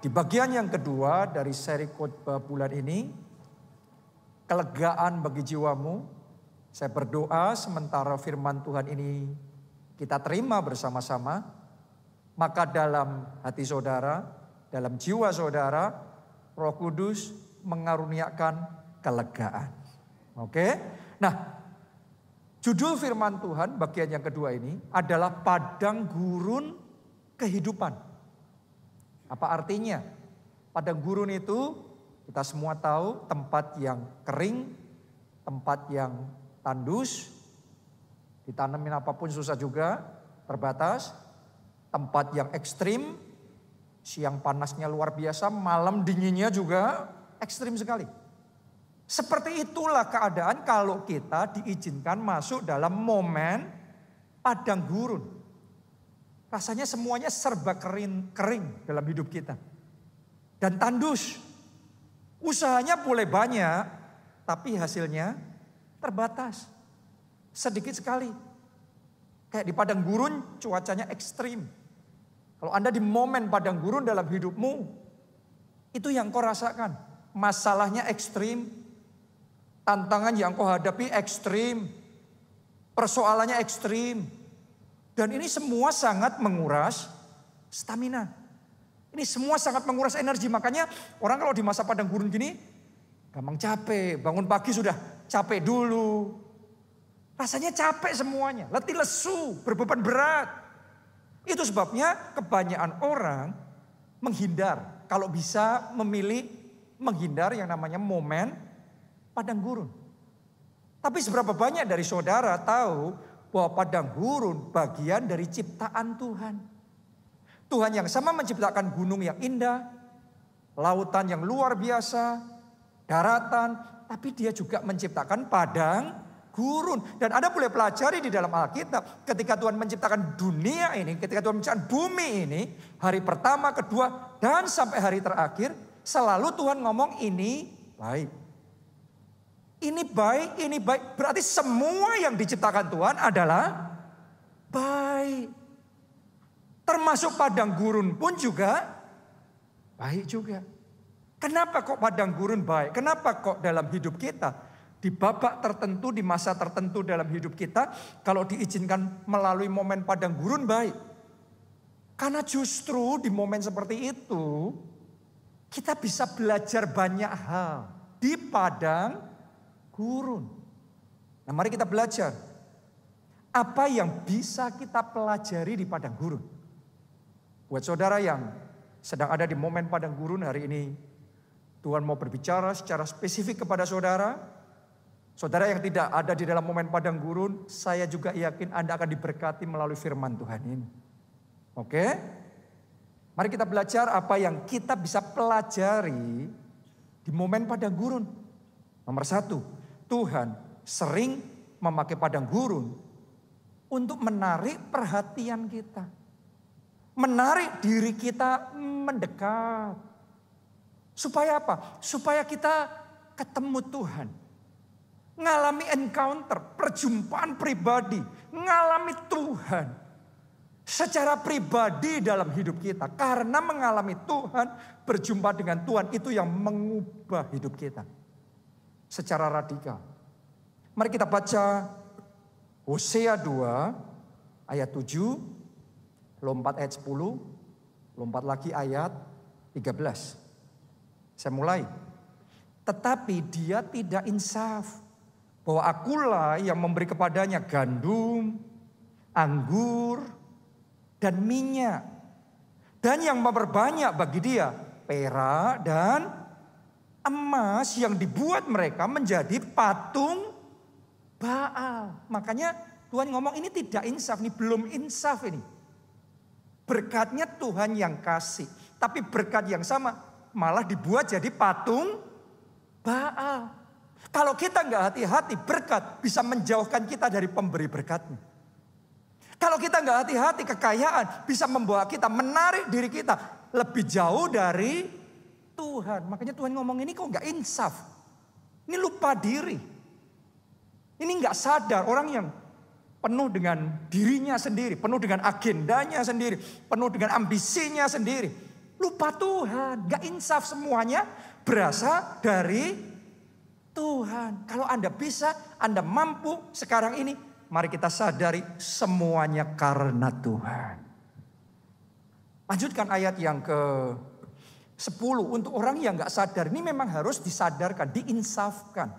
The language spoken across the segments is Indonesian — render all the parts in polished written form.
Di bagian yang kedua dari seri khotbah bulan ini, kelegaan bagi jiwamu. Saya berdoa sementara firman Tuhan ini kita terima bersama-sama, maka dalam hati saudara, dalam jiwa saudara, Roh Kudus mengaruniakan kelegaan. Oke? Nah, judul firman Tuhan bagian yang kedua ini adalah padang gurun kehidupan. Apa artinya? Padang gurun itu kita semua tahu tempat yang kering, tempat yang tandus, ditanamin apapun susah juga, terbatas. Tempat yang ekstrim, siang panasnya luar biasa, malam dinginnya juga ekstrim sekali. Seperti itulah keadaan kalau kita diizinkan masuk dalam momen padang gurun. Rasanya semuanya serba kering dalam hidup kita. Dan tandus. Usahanya boleh banyak, tapi hasilnya terbatas. Sedikit sekali. Kayak di padang gurun cuacanya ekstrim. Kalau Anda di momen padang gurun dalam hidupmu, itu yang kau rasakan. Masalahnya ekstrim. Tantangan yang kau hadapi ekstrim. Persoalannya ekstrim. Dan ini semua sangat menguras stamina. Ini semua sangat menguras energi. Makanya orang kalau di masa padang gurun gini, gampang capek. Bangun pagi sudah capek dulu. Rasanya capek semuanya. Letih lesu, berbeban berat. Itu sebabnya kebanyakan orang menghindar. Kalau bisa memilih menghindar yang namanya momen padang gurun. Tapi seberapa banyak dari saudara tahu bahwa padang gurun bagian dari ciptaan Tuhan. Tuhan yang sama menciptakan gunung yang indah, lautan yang luar biasa, daratan, tapi dia juga menciptakan padang gurun. Dan Anda boleh pelajari di dalam Alkitab, ketika Tuhan menciptakan dunia ini, ketika Tuhan menciptakan bumi ini, hari pertama, kedua, dan sampai hari terakhir, selalu Tuhan ngomong ini baik. Ini baik. Berarti semua yang diciptakan Tuhan adalah baik. Termasuk padang gurun pun juga baik juga. Kenapa kok padang gurun baik? Kenapa kok dalam hidup kita, di babak tertentu, di masa tertentu dalam hidup kita, kalau diizinkan melalui momen padang gurun baik? Karena justru di momen seperti itu, kita bisa belajar banyak hal di padang gurun. Nah, mari kita belajar. Apa yang bisa kita pelajari di padang gurun? Buat saudara yang sedang ada di momen padang gurun hari ini, Tuhan mau berbicara secara spesifik kepada saudara. Saudara yang tidak ada di dalam momen padang gurun, saya juga yakin Anda akan diberkati melalui firman Tuhan ini. Oke? Mari kita belajar apa yang kita bisa pelajari di momen padang gurun. Nomor satu, Tuhan sering memakai padang gurun untuk menarik perhatian kita. Menarik diri kita mendekat. Supaya apa? Supaya kita ketemu Tuhan. Ngalami encounter, perjumpaan pribadi. Ngalami Tuhan. Secara pribadi dalam hidup kita. Karena mengalami Tuhan, berjumpa dengan Tuhan itu yang mengubah hidup kita. Secara radikal. Mari kita baca Hosea 2 ayat 7, lompat ayat 10, lompat lagi ayat 13. Saya mulai. Tetapi dia tidak insaf bahwa akulah yang memberi kepadanya gandum, anggur, dan minyak. Dan yang memperbanyak bagi dia perak dan emas yang dibuat mereka menjadi patung Baal. Makanya Tuhan ngomong ini tidak insaf, ini belum insaf ini. Berkatnya Tuhan yang kasih. Tapi berkat yang sama malah dibuat jadi patung Baal. Kalau kita nggak hati-hati, berkat bisa menjauhkan kita dari pemberi berkatnya. Kalau kita nggak hati-hati, kekayaan bisa membawa kita, menarik diri kita lebih jauh dari Tuhan. Makanya Tuhan ngomong ini kok nggak insaf. Ini lupa diri. Ini nggak sadar orang yang penuh dengan dirinya sendiri, penuh dengan agendanya sendiri, penuh dengan ambisinya sendiri. Lupa Tuhan, gak insaf, semuanya berasal dari Tuhan. Kalau Anda bisa, Anda mampu sekarang ini, mari kita sadari semuanya karena Tuhan. Lanjutkan ayat yang ke-10. Untuk orang yang gak sadar, ini memang harus disadarkan, diinsafkan.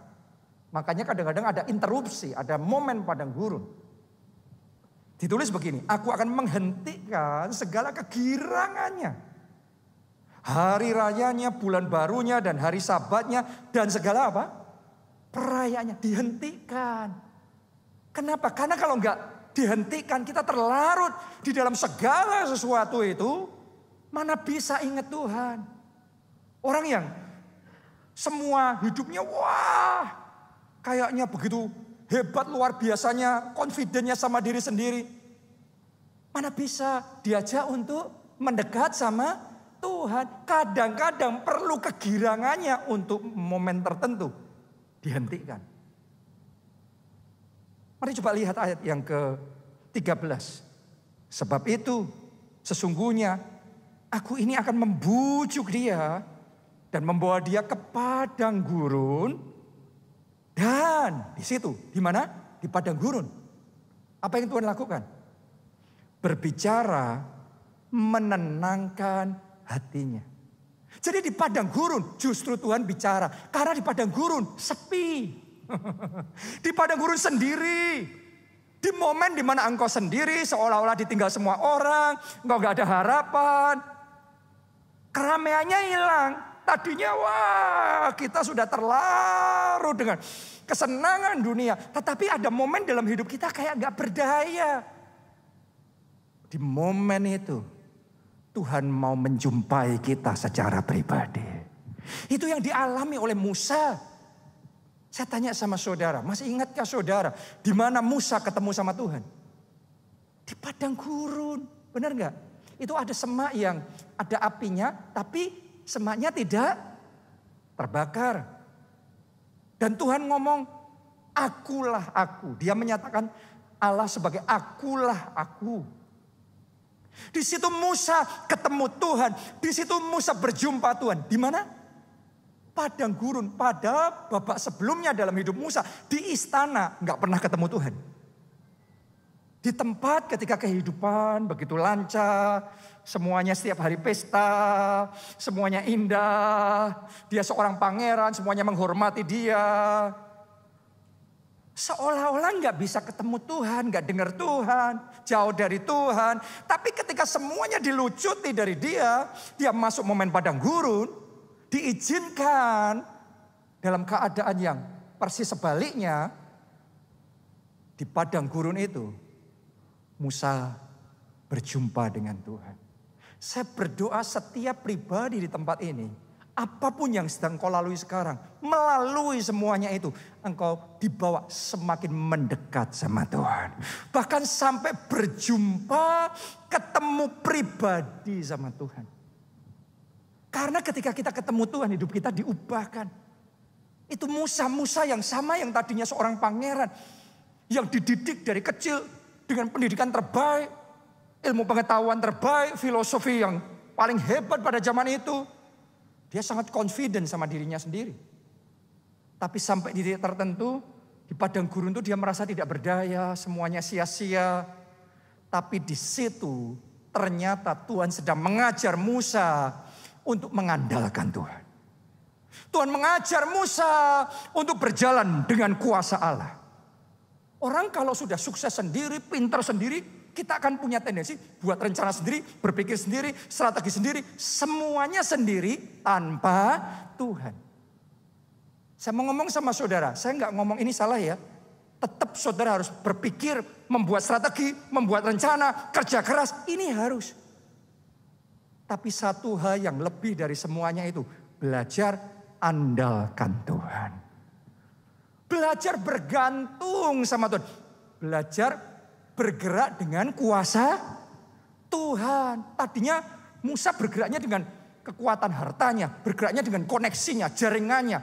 Makanya kadang-kadang ada interupsi, ada momen padang gurun. Ditulis begini, aku akan menghentikan segala kegirangannya. Hari rayanya, bulan barunya, dan hari sabatnya, dan segala apa? Perayaannya dihentikan. Kenapa? Karena kalau enggak dihentikan, kita terlarut di dalam segala sesuatu itu, mana bisa ingat Tuhan. Orang yang semua hidupnya, wah, kayaknya begitu hebat, luar biasanya, confident-nya sama diri sendiri. Mana bisa diajak untuk mendekat sama Tuhan. Kadang-kadang perlu kegirangannya untuk momen tertentu dihentikan. Mari coba lihat ayat yang ke-13. Sebab itu sesungguhnya aku ini akan membujuk dia dan membawa dia ke padang gurun. Dan di situ, di mana? Di padang gurun. Apa yang Tuhan lakukan? Berbicara, menenangkan hatinya. Jadi di padang gurun justru Tuhan bicara. Karena di padang gurun sepi. Di padang gurun sendiri. Di momen di mana engkau sendiri, seolah-olah ditinggal semua orang. Engkau gak ada harapan. Keramaiannya hilang. Tadinya wah, kita sudah terlarut dengan kesenangan dunia. Tetapi ada momen dalam hidup kita kayak gak berdaya. Di momen itu Tuhan mau menjumpai kita secara pribadi. Itu yang dialami oleh Musa. Saya tanya sama saudara, masih ingatkah saudara di mana Musa ketemu sama Tuhan? Di padang gurun, benar gak? Itu ada semak yang ada apinya, tapi semaknya tidak terbakar. Dan Tuhan ngomong, akulah aku. Dia menyatakan Allah sebagai akulah aku. Di situ Musa ketemu Tuhan. Di situ Musa berjumpa Tuhan. Di mana? Padang gurun. Pada babak sebelumnya dalam hidup Musa. Di istana nggak pernah ketemu Tuhan. Di tempat ketika kehidupan begitu lancar. Semuanya setiap hari pesta, semuanya indah. Dia seorang pangeran, semuanya menghormati dia. Seolah-olah nggak bisa ketemu Tuhan, nggak dengar Tuhan, jauh dari Tuhan. Tapi ketika semuanya dilucuti dari dia masuk momen padang gurun, diizinkan dalam keadaan yang persis sebaliknya. Di padang gurun itu, Musa berjumpa dengan Tuhan. Saya berdoa setiap pribadi di tempat ini, apapun yang sedang kau lalui sekarang, melalui semuanya itu, engkau dibawa semakin mendekat sama Tuhan. Bahkan sampai berjumpa, ketemu pribadi sama Tuhan. Karena ketika kita ketemu Tuhan, hidup kita diubahkan. Itu Musa yang sama yang tadinya seorang pangeran, yang dididik dari kecil dengan pendidikan terbaik, ilmu pengetahuan terbaik, filosofi yang paling hebat pada zaman itu. Dia sangat confident sama dirinya sendiri. Tapi sampai di titik tertentu, di padang gurun itu dia merasa tidak berdaya, semuanya sia-sia. Tapi di situ ternyata Tuhan sedang mengajar Musa untuk mengandalkan Tuhan. Tuhan mengajar Musa untuk berjalan dengan kuasa Allah. Orang kalau sudah sukses sendiri, pintar sendiri, kita akan punya tendensi buat rencana sendiri, berpikir sendiri, strategi sendiri. Semuanya sendiri tanpa Tuhan. Saya mau ngomong sama saudara, saya nggak ngomong ini salah ya. Tetap saudara harus berpikir, membuat strategi, membuat rencana, kerja keras. Ini harus. Tapi satu hal yang lebih dari semuanya itu, belajar andalkan Tuhan. Belajar bergantung sama Tuhan. Belajar bergerak dengan kuasa Tuhan. Tadinya Musa bergeraknya dengan kekuatan hartanya, bergeraknya dengan koneksinya, jaringannya.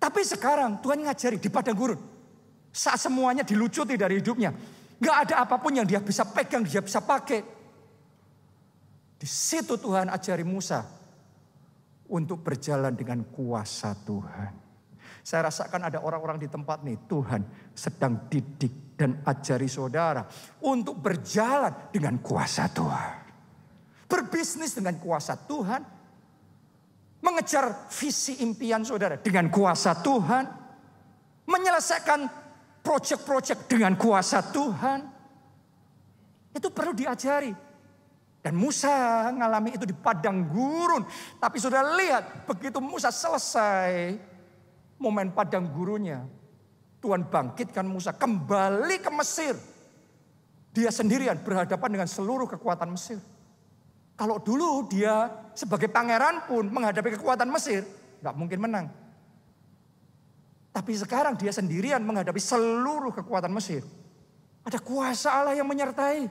Tapi sekarang Tuhan ngajari di padang gurun. Saat semuanya dilucuti dari hidupnya. Gak ada apapun yang dia bisa pegang, dia bisa pakai. Di situ Tuhan ajari Musa untuk berjalan dengan kuasa Tuhan. Saya rasakan ada orang-orang di tempat ini, Tuhan sedang didik dan ajari saudara untuk berjalan dengan kuasa Tuhan. Berbisnis dengan kuasa Tuhan. Mengejar visi impian saudara dengan kuasa Tuhan. Menyelesaikan proyek-proyek dengan kuasa Tuhan. Itu perlu diajari. Dan Musa mengalami itu di padang gurun. Tapi saudara lihat, begitu Musa selesai momen padang gurunnya, Tuhan bangkitkan Musa kembali ke Mesir. Dia sendirian berhadapan dengan seluruh kekuatan Mesir. Kalau dulu dia sebagai pangeran pun menghadapi kekuatan Mesir, nggak mungkin menang. Tapi sekarang dia sendirian menghadapi seluruh kekuatan Mesir. Ada kuasa Allah yang menyertai.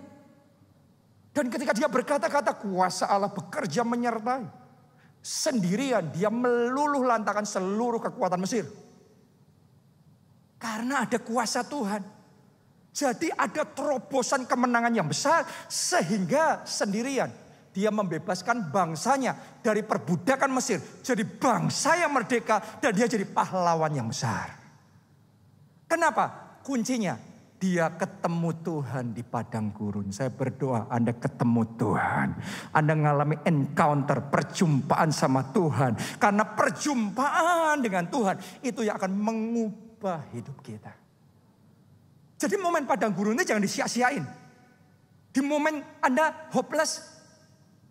Dan ketika dia berkata-kata kuasa Allah bekerja menyertai. Sendirian dia meluluh lantakan seluruh kekuatan Mesir. Karena ada kuasa Tuhan. Jadi ada terobosan kemenangan yang besar sehingga sendirian dia membebaskan bangsanya dari perbudakan Mesir. Jadi bangsa yang merdeka dan dia jadi pahlawan yang besar. Kenapa? Kuncinya dia ketemu Tuhan di padang gurun. Saya berdoa Anda ketemu Tuhan. Anda mengalami encounter, perjumpaan sama Tuhan. Karena perjumpaan dengan Tuhan itu yang akan mengubah hidup kita. Jadi momen padang gurun ini jangan disia-siain. Di momen Anda hopeless,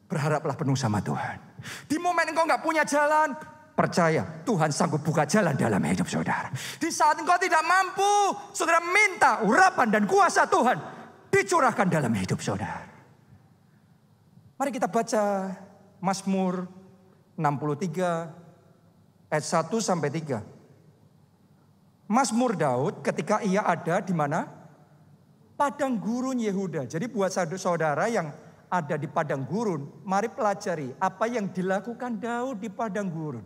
berharaplah penuh sama Tuhan. Di momen engkau gak punya jalan, percaya Tuhan sanggup buka jalan dalam hidup saudara. Di saat engkau tidak mampu, saudara minta urapan dan kuasa Tuhan dicurahkan dalam hidup saudara. Mari kita baca Mazmur 63 ayat 1 sampai 3. Mazmur Daud ketika ia ada di mana? Padang gurun Yehuda. Jadi buat saudara yang ada di padang gurun, mari pelajari apa yang dilakukan Daud di padang gurun.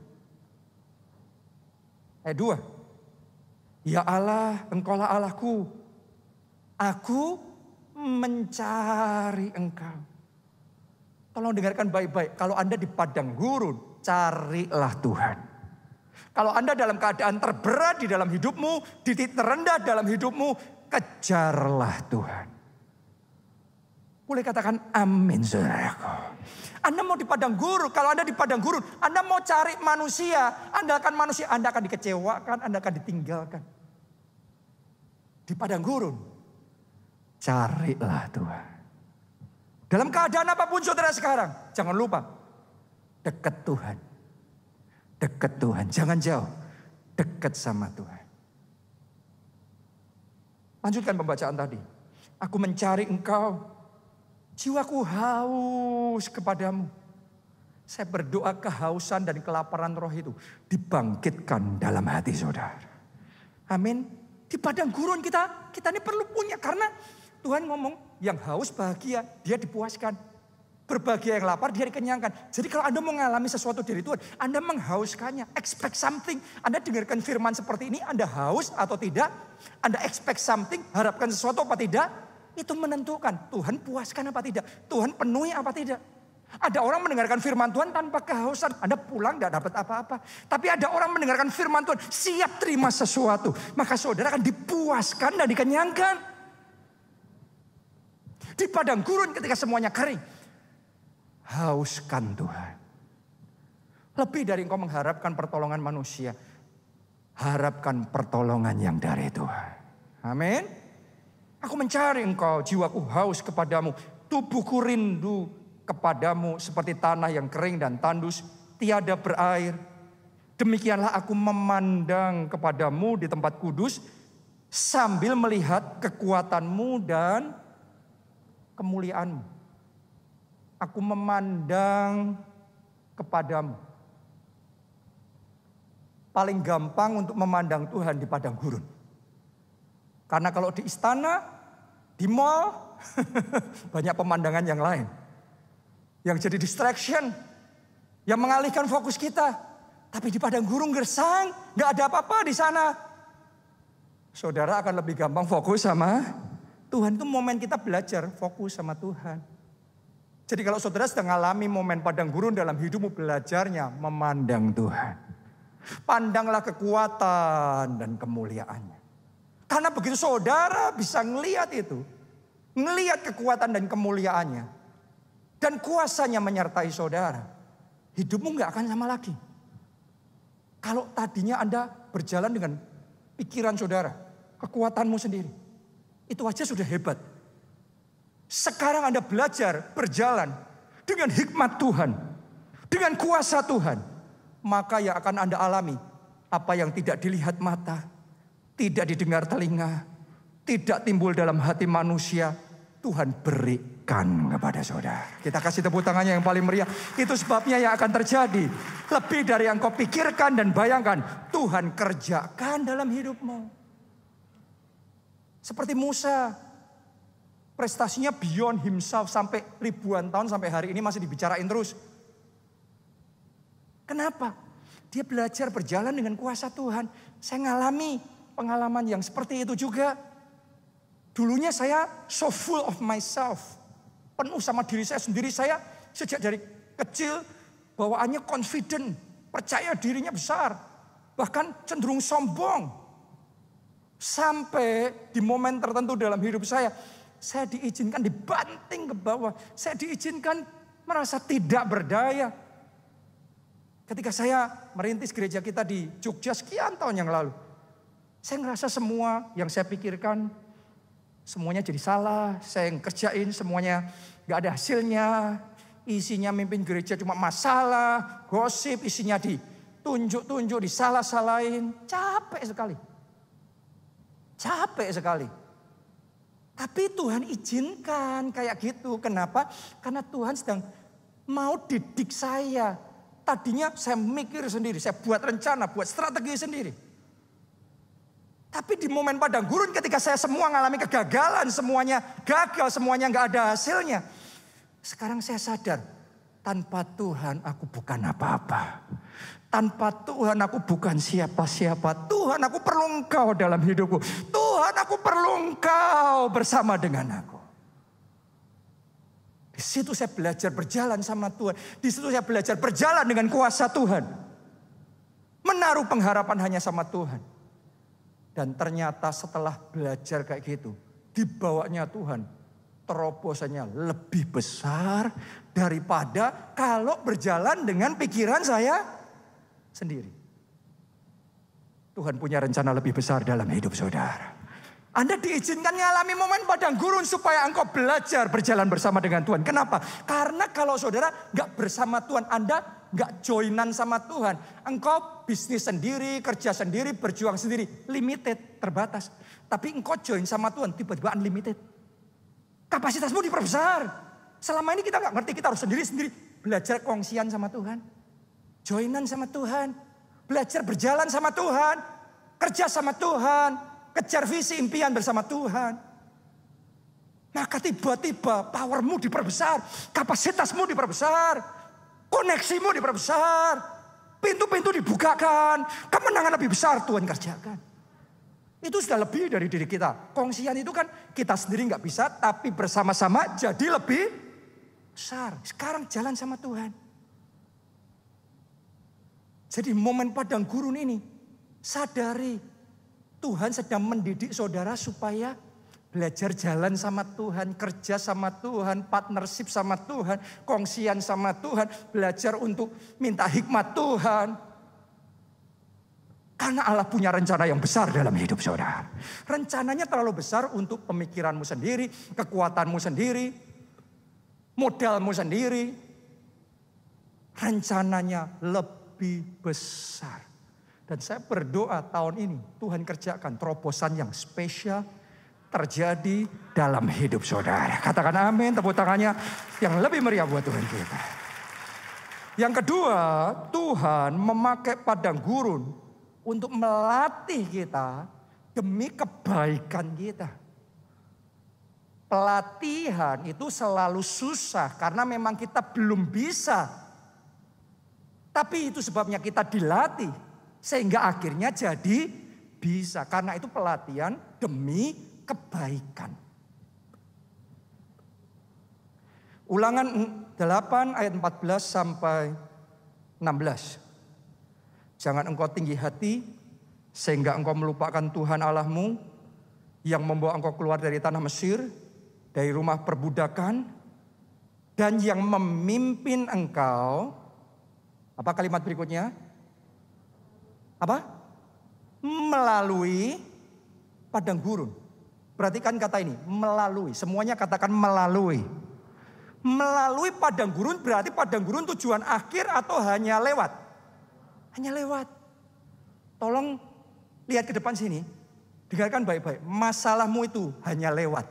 Ayat 2. Ya Allah, engkaulah Allahku. Aku mencari engkau. Tolong dengarkan baik-baik. Kalau Anda di padang gurun, carilah Tuhan. Kalau Anda dalam keadaan terberat di dalam hidupmu, di titik terendah dalam hidupmu, kejarlah Tuhan. Boleh katakan amin saudaraku. Anda mau di padang gurun, kalau Anda di padang gurun, Anda mau cari manusia, andalkan manusia, Anda akan dikecewakan, Anda akan ditinggalkan. Di padang gurun, carilah Tuhan. Dalam keadaan apapun saudara sekarang, jangan lupa, dekat Tuhan. Dekat Tuhan, jangan jauh, dekat sama Tuhan. Lanjutkan pembacaan tadi. Aku mencari engkau. Jiwaku haus kepadamu. Saya berdoa kehausan dan kelaparan roh itu dibangkitkan dalam hati saudara. Amin. Di padang gurun kita ini perlu punya. Karena Tuhan ngomong yang haus bahagia, dia dipuaskan. Berbahagia yang lapar, dia dikenyangkan. Jadi kalau Anda mau mengalami sesuatu dari Tuhan, Anda menghauskannya. Expect something. Anda dengarkan firman seperti ini, Anda haus atau tidak. Anda expect something, harapkan sesuatu apa tidak. Itu menentukan Tuhan puaskan apa tidak. Tuhan penuhi apa tidak. Ada orang mendengarkan firman Tuhan tanpa kehausan. Anda pulang tidak dapat apa-apa. Tapi ada orang mendengarkan firman Tuhan siap terima sesuatu. Maka saudara akan dipuaskan dan dikenyangkan. Di padang gurun ketika semuanya kering. Hauskan Tuhan. Lebih dari engkau mengharapkan pertolongan manusia. Harapkan pertolongan yang dari Tuhan. Amin. Aku mencari engkau, jiwaku haus kepadamu. Tubuhku rindu kepadamu seperti tanah yang kering dan tandus. Tiada berair. Demikianlah aku memandang kepadamu di tempat kudus. Sambil melihat kekuatanmu dan kemuliaanmu. Aku memandang kepadamu. Paling gampang untuk memandang Tuhan di padang gurun. Karena kalau di istana, di mall, banyak pemandangan yang lain. Yang jadi distraction. Yang mengalihkan fokus kita. Tapi di padang gurun gersang, gak ada apa-apa di sana. Saudara akan lebih gampang fokus sama Tuhan. Itu momen kita belajar fokus sama Tuhan. Jadi kalau saudara sedang mengalami momen padang gurun dalam hidupmu, belajarnya memandang Tuhan. Pandanglah kekuatan dan kemuliaannya. Karena begitu saudara bisa ngelihat itu, ngelihat kekuatan dan kemuliaannya, dan kuasanya menyertai saudara, hidupmu gak akan sama lagi. Kalau tadinya Anda berjalan dengan pikiran saudara, kekuatanmu sendiri, itu aja sudah hebat. Sekarang Anda belajar berjalan dengan hikmat Tuhan, dengan kuasa Tuhan. Maka yang akan Anda alami, apa yang tidak dilihat mata, tidak didengar telinga, tidak timbul dalam hati manusia, Tuhan berikan kepada saudara. Kita kasih tepuk tangannya yang paling meriah. Itu sebabnya yang akan terjadi. Lebih dari yang kau pikirkan dan bayangkan, Tuhan kerjakan dalam hidupmu. Seperti Musa. Prestasinya beyond himself sampai ribuan tahun, sampai hari ini masih dibicarain terus. Kenapa? Dia belajar berjalan dengan kuasa Tuhan. Saya ngalami pengalaman yang seperti itu juga. Dulunya saya so full of myself. Penuh sama diri saya sendiri. Saya sejak dari kecil bawaannya confident. Percaya dirinya besar. Bahkan cenderung sombong. Sampai di momen tertentu dalam hidup saya diizinkan dibanting ke bawah. Saya diizinkan merasa tidak berdaya. Ketika saya merintis gereja kita di Jogja sekian tahun yang lalu. Saya ngerasa semua yang saya pikirkan, semuanya jadi salah. Saya yang kerjain semuanya gak ada hasilnya. Isinya mimpin gereja cuma masalah, gosip, isinya ditunjuk-tunjuk, disalah-salahin. Capek sekali. Capek sekali. Tapi Tuhan izinkan kayak gitu. Kenapa? Karena Tuhan sedang mau didik saya. Tadinya saya mikir sendiri, saya buat rencana, buat strategi sendiri. Tapi di momen padang gurun ketika saya semua mengalami kegagalan, semuanya gagal, semuanya gak ada hasilnya. Sekarang saya sadar, tanpa Tuhan aku bukan apa-apa. Tanpa Tuhan aku bukan siapa-siapa. Tuhan aku perlu Engkau dalam hidupku. Tuhan aku perlu Engkau bersama dengan aku. Di situ saya belajar berjalan sama Tuhan. Di situ saya belajar berjalan dengan kuasa Tuhan. Menaruh pengharapan hanya sama Tuhan. Dan ternyata setelah belajar kayak gitu, dibawanya Tuhan, terobosannya lebih besar daripada kalau berjalan dengan pikiran saya sendiri. Tuhan punya rencana lebih besar dalam hidup saudara. Anda diizinkan mengalami momen padang gurun supaya engkau belajar berjalan bersama dengan Tuhan. Kenapa? Karena kalau saudara gak bersama Tuhan, Anda gak joinan sama Tuhan. Engkau bisnis sendiri, kerja sendiri, berjuang sendiri. Limited, terbatas. Tapi engkau join sama Tuhan, tiba-tiba unlimited. Kapasitasmu diperbesar. Selama ini kita gak ngerti, kita harus sendiri-sendiri. Belajar kongsian sama Tuhan. Joinan sama Tuhan. Belajar berjalan sama Tuhan. Kerja sama Tuhan. Kejar visi impian bersama Tuhan. Maka tiba-tiba powermu diperbesar. Kapasitasmu diperbesar. Koneksimu diperbesar. Pintu-pintu dibukakan. Kemenangan lebih besar Tuhan kerjakan. Itu sudah lebih dari diri kita. Kongsian itu kan kita sendiri gak bisa. Tapi bersama-sama jadi lebih besar. Sekarang jalan sama Tuhan. Jadi momen padang gurun ini, sadari Tuhan sedang mendidik saudara supaya belajar jalan sama Tuhan, kerja sama Tuhan, partnership sama Tuhan, kongsian sama Tuhan, belajar untuk minta hikmat Tuhan. Karena Allah punya rencana yang besar dalam hidup saudara. Rencananya terlalu besar untuk pemikiranmu sendiri, kekuatanmu sendiri, modalmu sendiri. Rencananya lebih besar. Dan saya berdoa tahun ini Tuhan kerjakan terobosan yang spesial terjadi dalam hidup saudara. Katakan amin, tepuk tangannya yang lebih meriah buat Tuhan kita. Yang kedua, Tuhan memakai padang gurun untuk melatih kita demi kebaikan kita. Pelatihan itu selalu susah karena memang kita belum bisa. Tapi itu sebabnya kita dilatih sehingga akhirnya jadi bisa. Karena itu pelatihan demi kebaikan. Ulangan 8 ayat 14 sampai 16. Jangan engkau tinggi hati sehingga engkau melupakan Tuhan Allahmu yang membawa engkau keluar dari tanah Mesir, dari rumah perbudakan, dan yang memimpin engkau. Apa kalimat berikutnya? Apa? Melalui padang gurun. Perhatikan kata ini, melalui. Semuanya katakan melalui. Melalui padang gurun berarti padang gurun tujuan akhir atau hanya lewat? Hanya lewat. Tolong lihat ke depan sini. Dengarkan baik-baik. Masalahmu itu hanya lewat.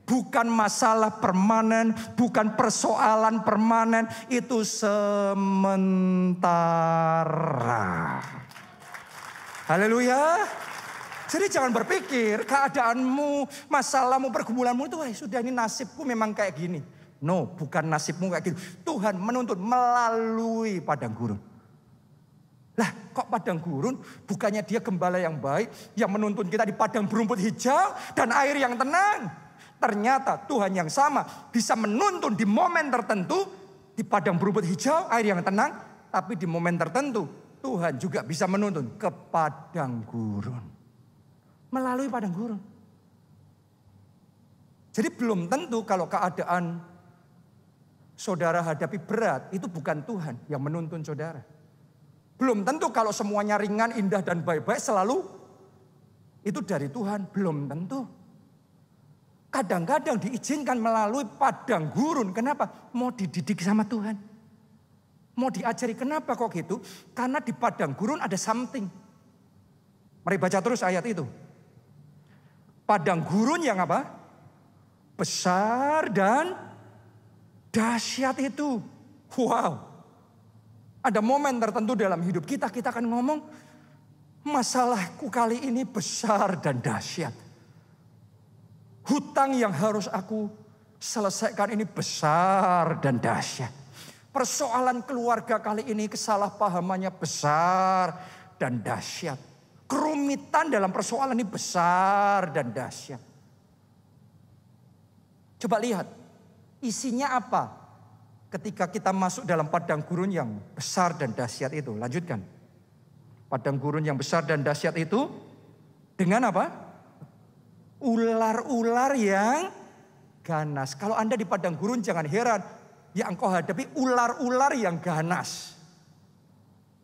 Bukan masalah permanen, bukan persoalan permanen. Itu sementara. Haleluya. Jadi jangan berpikir keadaanmu, masalahmu, pergumulanmu itu sudah ini nasibku memang kayak gini. No, bukan nasibmu kayak gini. Tuhan menuntut melalui padang gurun. Lah kok padang gurun? Bukannya dia gembala yang baik yang menuntun kita di padang berumput hijau dan air yang tenang. Ternyata Tuhan yang sama bisa menuntun di momen tertentu di padang berumput hijau, air yang tenang. Tapi di momen tertentu Tuhan juga bisa menuntun ke padang gurun. Melalui padang gurun. Jadi belum tentu kalau keadaan saudara hadapi berat, itu bukan Tuhan yang menuntun saudara. Belum tentu kalau semuanya ringan, indah, dan baik-baik selalu itu dari Tuhan. Belum tentu. Kadang-kadang diizinkan melalui padang gurun. Kenapa? Mau dididik sama Tuhan. Mau diajari. Kenapa kok gitu? Karena di padang gurun ada something. Mari baca terus ayat itu. Padang gurun yang apa? Besar dan dahsyat itu. Wow. Ada momen tertentu dalam hidup kita akan ngomong, masalahku kali ini besar dan dahsyat. Hutang yang harus aku selesaikan ini besar dan dahsyat. Persoalan keluarga kali ini kesalahpahamannya besar dan dahsyat. Kerumitan dalam persoalan ini besar dan dahsyat. Coba lihat, isinya apa ketika kita masuk dalam padang gurun yang besar dan dahsyat itu. Lanjutkan. Padang gurun yang besar dan dahsyat itu dengan apa? Ular-ular yang ganas. Kalau Anda di padang gurun jangan heran, yang engkau hadapi ular-ular yang ganas.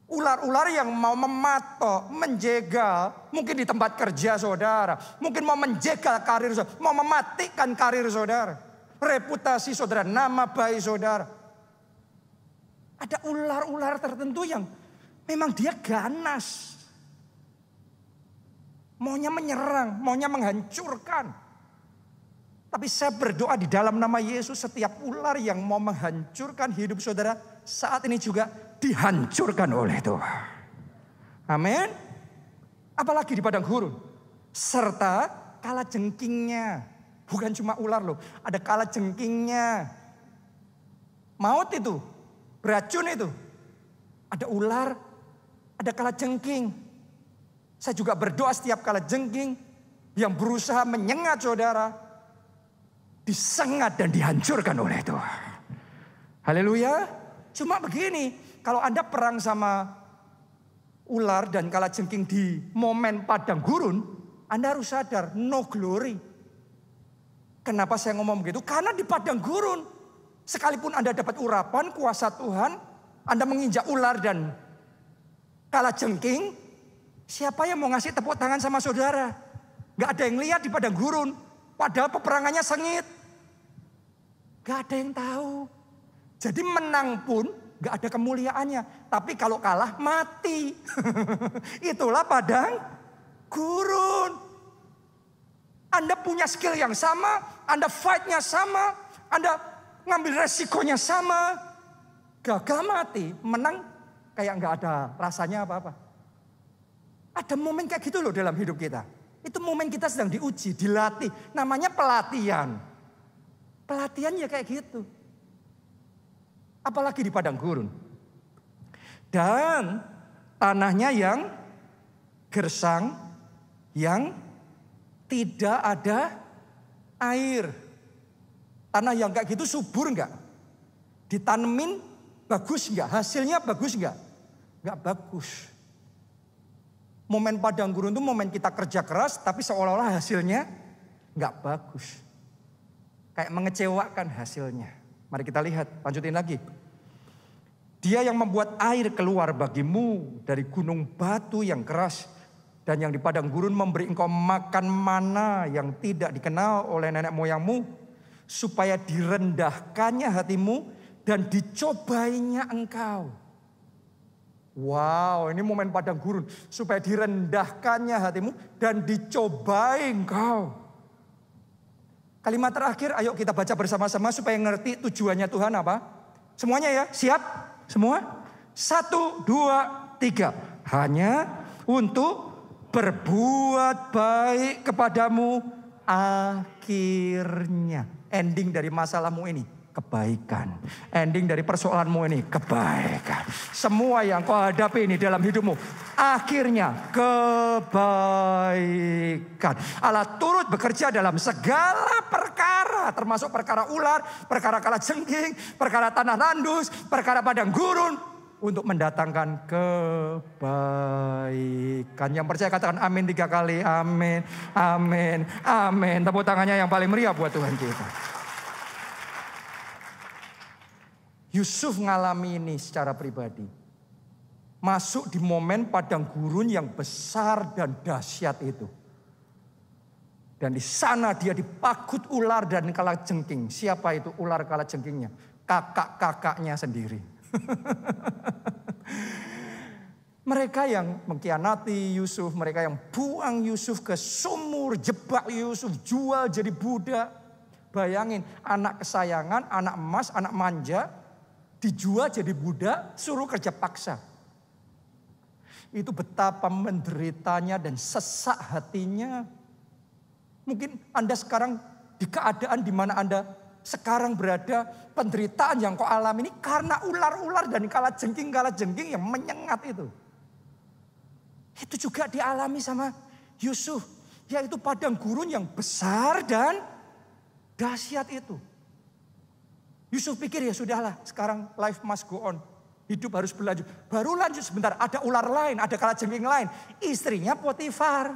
Ular-ular yang mau mematok, menjegal, mungkin di tempat kerja saudara, mungkin mau menjegal karir saudara, mau mematikan karir saudara, reputasi saudara, nama baik saudara. Ada ular-ular tertentu yang memang dia ganas. Maunya menyerang, maunya menghancurkan. Tapi saya berdoa di dalam nama Yesus, setiap ular yang mau menghancurkan hidup saudara saat ini juga dihancurkan oleh Tuhan. Amin. Apalagi di padang gurun. Serta kalajengkingnya. Bukan cuma ular loh. Ada kalajengkingnya. Maut itu. Beracun itu. Ada ular. Ada kalajengking. Saya juga berdoa setiap kalajengking yang berusaha menyengat saudara. Disengat dan dihancurkan oleh Tuhan. Haleluya. Cuma begini. Kalau Anda perang sama ular dan kalajengking di momen padang gurun, Anda harus sadar, no glory. Kenapa saya ngomong begitu? Karena di padang gurun, sekalipun Anda dapat urapan, kuasa Tuhan, Anda menginjak ular dan kalajengking, siapa yang mau ngasih tepuk tangan sama saudara? Gak ada yang lihat di padang gurun, padahal peperangannya sengit. Gak ada yang tahu. Jadi menang pun gak ada kemuliaannya. Tapi kalau kalah mati. Itulah padang gurun. Anda punya skill yang sama. Anda fight-nya sama. Anda ngambil resikonya sama. Gagal mati. Menang kayak gak ada rasanya apa-apa. Ada momen kayak gitu loh dalam hidup kita. Itu momen kita sedang diuji, dilatih. Namanya pelatihan. Pelatihan ya kayak gitu. Apalagi di padang gurun. Dan tanahnya yang gersang, yang tidak ada air. Tanah yang kayak gitu subur enggak? Ditanemin bagus nggak? Hasilnya bagus nggak? Nggak bagus. Momen padang gurun itu momen kita kerja keras tapi seolah-olah hasilnya nggak bagus. Kayak mengecewakan hasilnya. Mari kita lihat, lanjutin lagi. Dia yang membuat air keluar bagimu dari gunung batu yang keras. Dan yang di padang gurun memberi engkau makan mana yang tidak dikenal oleh nenek moyangmu. Supaya direndahkannya hatimu dan dicobainya engkau. Wow, ini momen padang gurun. Supaya direndahkannya hatimu dan dicobai engkau. Kalimat terakhir, ayo kita baca bersama-sama supaya ngerti tujuannya Tuhan apa. Semuanya ya, siap? Semua? 1, 2, 3. Hanya untuk berbuat baik kepadamu akhirnya. Ending dari masalahmu ini, kebaikan. Ending dari persoalanmu ini, kebaikan. Semua yang kau hadapi ini dalam hidupmu, akhirnya kebaikan. Allah turut bekerja dalam segala perkara, termasuk perkara ular, perkara kalajengking, perkara tanah tandus, perkara padang gurun, untuk mendatangkan kebaikan. Yang percaya katakan amin 3 kali. Amin, amin, amin. Tepuk tangannya yang paling meriah buat Tuhan kita. Yusuf ngalami ini secara pribadi. Masuk di momen padang gurun yang besar dan dahsyat itu. Dan di sana dia dipagut ular dan kalajengking. Siapa itu ular kalajengkingnya? Kakak-kakaknya sendiri. Mereka yang mengkhianati Yusuf, mereka yang buang Yusuf ke sumur, jebak Yusuf, jual jadi budak. Bayangin, anak kesayangan, anak emas, anak manja, dijual jadi budak, suruh kerja paksa. Itu betapa menderitanya dan sesak hatinya. Mungkin Anda sekarang di keadaan di mana Anda sekarang berada, penderitaan yang kau alami ini karena ular-ular dan kalajengking yang menyengat itu. Itu juga dialami sama Yusuf, yaitu padang gurun yang besar dan dahsyat itu. Yusuf pikir ya sudahlah, sekarang life must go on. Hidup harus berlanjut. Baru lanjut sebentar, ada ular lain, ada kalajengking lain. Istrinya Potifar.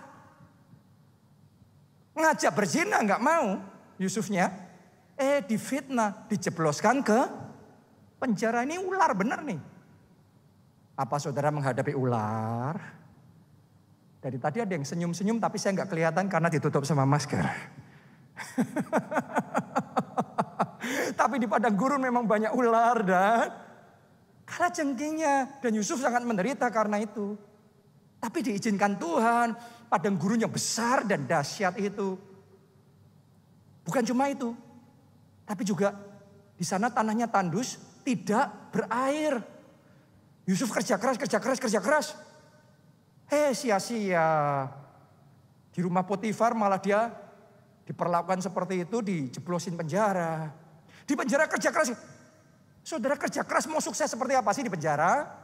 Ngajak berzina nggak mau Yusufnya. Difitnah, dijebloskan ke penjara. Ini ular bener nih. Apa saudara menghadapi ular? Dari tadi ada yang senyum-senyum tapi saya nggak kelihatan karena ditutup sama masker. Tapi di padang gurun memang banyak ular dan kalajengkingnya. Dan Yusuf sangat menderita karena itu. Tapi diizinkan Tuhan, padang gurun yang besar dan dahsyat itu. Bukan cuma itu. Tapi juga di sana tanahnya tandus, tidak berair. Yusuf kerja keras. Sia-sia. Di rumah Potifar malah dia diperlakukan seperti itu, dijeblosin penjara. Di penjara kerja keras. Saudara kerja keras mau sukses seperti apa sih di penjara?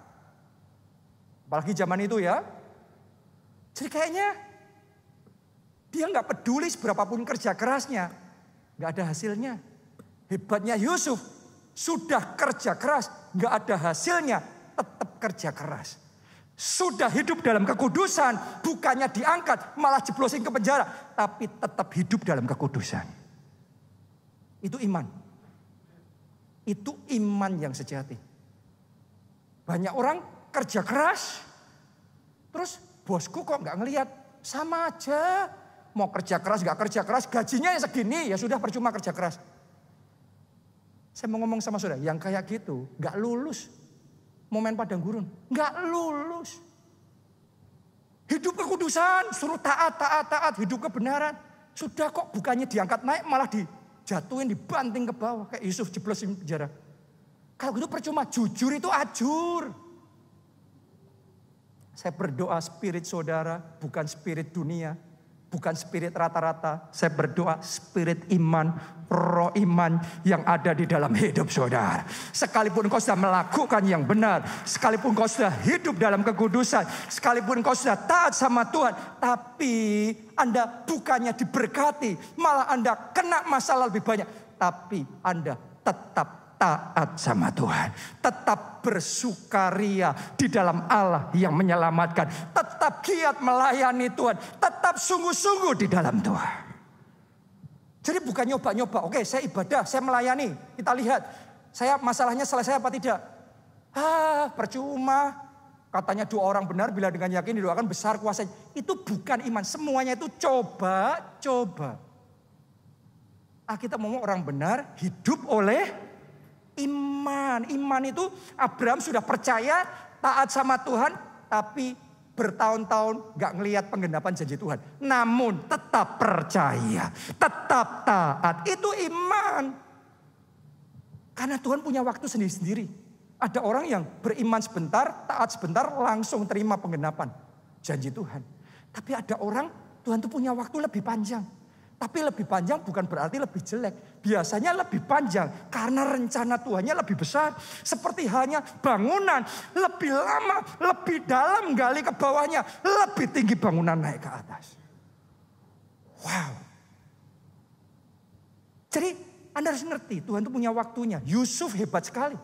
Apalagi zaman itu ya. Jadi kayaknya dia nggak peduli seberapapun kerja kerasnya. Nggak ada hasilnya. Hebatnya Yusuf, sudah kerja keras, nggak ada hasilnya, tetap kerja keras. Sudah hidup dalam kekudusan, bukannya diangkat, malah jeblosin ke penjara, tapi tetap hidup dalam kekudusan. Itu iman. Itu iman yang sejati. Banyak orang kerja keras, terus bosku kok nggak ngelihat, sama aja. Mau kerja keras, nggak kerja keras, gajinya yang segini, ya sudah percuma kerja keras. Saya mau ngomong sama saudara, yang kayak gitu gak lulus momen padang gurun. Gak lulus. Hidup kekudusan, suruh taat, hidup kebenaran. Sudah kok bukannya diangkat naik malah dijatuhin, dibanting ke bawah. Kayak Yusuf jeblosin penjara. Kalau gitu percuma, jujur itu ajur. Saya berdoa spirit saudara, bukan spirit dunia. Bukan spirit rata-rata, saya berdoa spirit iman, roh iman yang ada di dalam hidup saudara. Sekalipun kau sudah melakukan yang benar, sekalipun kau sudah hidup dalam kekudusan, sekalipun kau sudah taat sama Tuhan, tapi Anda bukannya diberkati, malah Anda kena masalah lebih banyak, tapi Anda tetap taat sama Tuhan. Tetap bersukaria di dalam Allah yang menyelamatkan. Tetap giat melayani Tuhan. Tetap sungguh-sungguh di dalam Tuhan. Jadi bukan nyoba-nyoba. Oke, saya ibadah, saya melayani. Kita lihat, saya masalahnya selesai apa tidak. Percuma. Katanya 2 orang benar bila dengan yakin didoakan besar kuasanya. Itu bukan iman. Semuanya itu coba. Kita ngomong orang benar hidup oleh iman. Iman itu Abraham sudah percaya, taat sama Tuhan, tapi bertahun-tahun gak ngelihat penggenapan janji Tuhan. Namun tetap percaya, tetap taat. Itu iman. Karena Tuhan punya waktu sendiri-sendiri. Ada orang yang beriman sebentar, taat sebentar, langsung terima penggenapan janji Tuhan. Tapi ada orang, Tuhan itu punya waktu lebih panjang. Tapi lebih panjang bukan berarti lebih jelek. Biasanya lebih panjang karena rencana Tuhannya lebih besar. Seperti hanya bangunan lebih lama, lebih dalam gali ke bawahnya. Lebih tinggi bangunan naik ke atas. Wow. Jadi Anda harus ngerti Tuhan itu punya waktunya. Yusuf hebat sekali.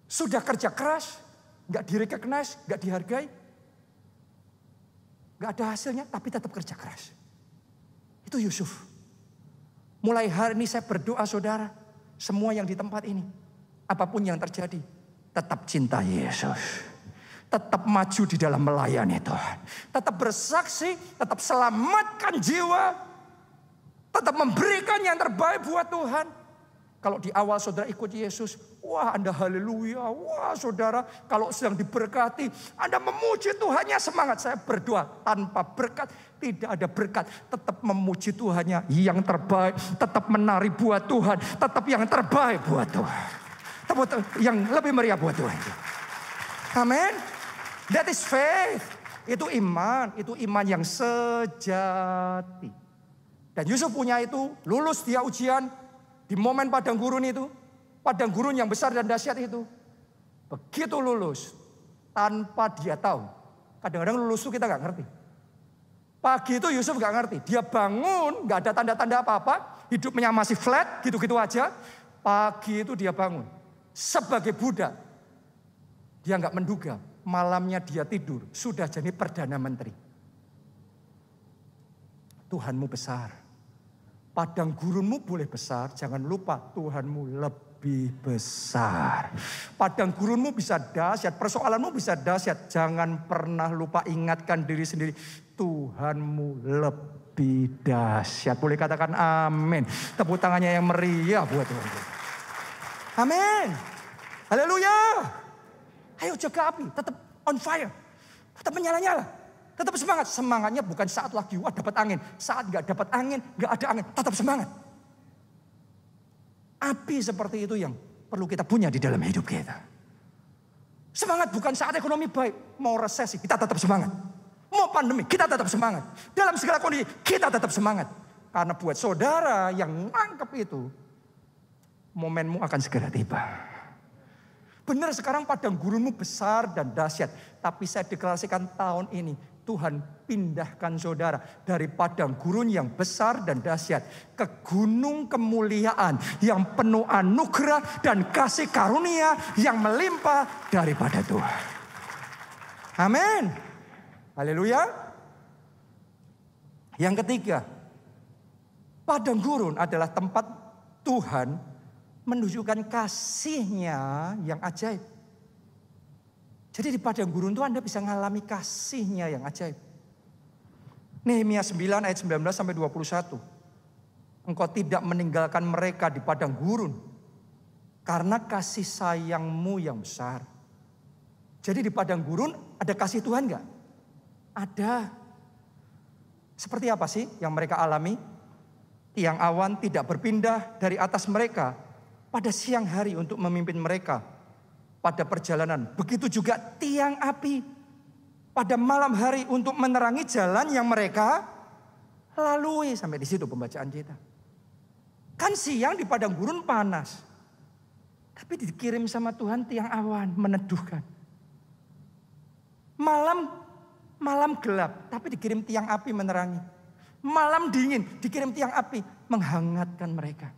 Sudah kerja keras, gak direcognize, gak dihargai. Gak ada hasilnya tapi tetap kerja keras. Itu Yusuf. Mulai hari ini saya berdoa saudara. Semua yang di tempat ini. Apapun yang terjadi. Tetap cinta Yesus. Tetap maju di dalam melayani Tuhan. Tetap bersaksi. Tetap selamatkan jiwa. Tetap memberikan yang terbaik buat Tuhan. Kalau di awal saudara ikut Yesus. Wah Anda haleluya. Wah saudara kalau sedang diberkati. Anda memuji Tuhannya semangat. Saya berdoa tanpa berkat. Tidak ada berkat. Tetap memuji Tuhannya yang terbaik. Tetap menari buat Tuhan. Tetap yang terbaik buat Tuhan. Yang lebih meriah buat Tuhan. Amin. That is faith. Itu iman. Itu iman yang sejati. Dan Yusuf punya itu. Lulus dia ujian. Di momen padang gurun itu. Padang gurun yang besar dan dahsyat itu. Begitu lulus. Tanpa dia tahu. Kadang-kadang lulus itu kita gak ngerti. Pagi itu Yusuf gak ngerti. Dia bangun, gak ada tanda-tanda apa-apa. Hidupnya masih flat, gitu-gitu aja. Pagi itu dia bangun. Sebagai budak. Dia gak menduga. Malamnya dia tidur. Sudah jadi Perdana Menteri. Tuhanmu besar. Padang gurunmu boleh besar. Jangan lupa Tuhanmu lebih besar. Padang gurunmu bisa dahsyat. Persoalanmu bisa dahsyat. Jangan pernah lupa ingatkan diri sendiri. Tuhanmu lebih dahsyat. Boleh katakan amin. Tepuk tangannya yang meriah buat Tuhan. Amin. Haleluya. Ayo jaga api. Tetap on fire. Tetap menyala-nyala. Tetap semangat. Semangatnya bukan saat lagi wah dapat angin. Saat gak dapat angin, gak ada angin. Tetap semangat. Api seperti itu yang perlu kita punya di dalam hidup kita. Semangat bukan saat ekonomi baik. Mau resesi, kita tetap semangat. Mau pandemi, kita tetap semangat. Dalam segala kondisi, kita tetap semangat. Karena buat saudara yang nangkep itu, momenmu akan segera tiba. Benar sekarang padang gurunmu besar dan dahsyat. Tapi saya deklarasikan tahun ini. Tuhan pindahkan saudara dari padang gurun yang besar dan dahsyat ke gunung kemuliaan yang penuh anugerah dan kasih karunia yang melimpah daripada Tuhan. Amin. Haleluya. Yang ketiga, padang gurun adalah tempat Tuhan menunjukkan kasih-Nya yang ajaib. Jadi di padang gurun itu Anda bisa mengalami kasih-Nya yang ajaib. Nehemia 9 ayat 19 sampai 21. Engkau tidak meninggalkan mereka di padang gurun karena kasih sayang-Mu yang besar. Jadi di padang gurun ada kasih Tuhan enggak? Ada. Seperti apa sih yang mereka alami? Tiang awan tidak berpindah dari atas mereka pada siang hari untuk memimpin mereka pada perjalanan. Begitu juga tiang api pada malam hari untuk menerangi jalan yang mereka lalui. Sampai di situ pembacaan kita. Kan siang di padang gurun panas. Tapi dikirim sama Tuhan tiang awan meneduhkan. Malam gelap, tapi dikirim tiang api menerangi. Malam dingin, dikirim tiang api menghangatkan mereka.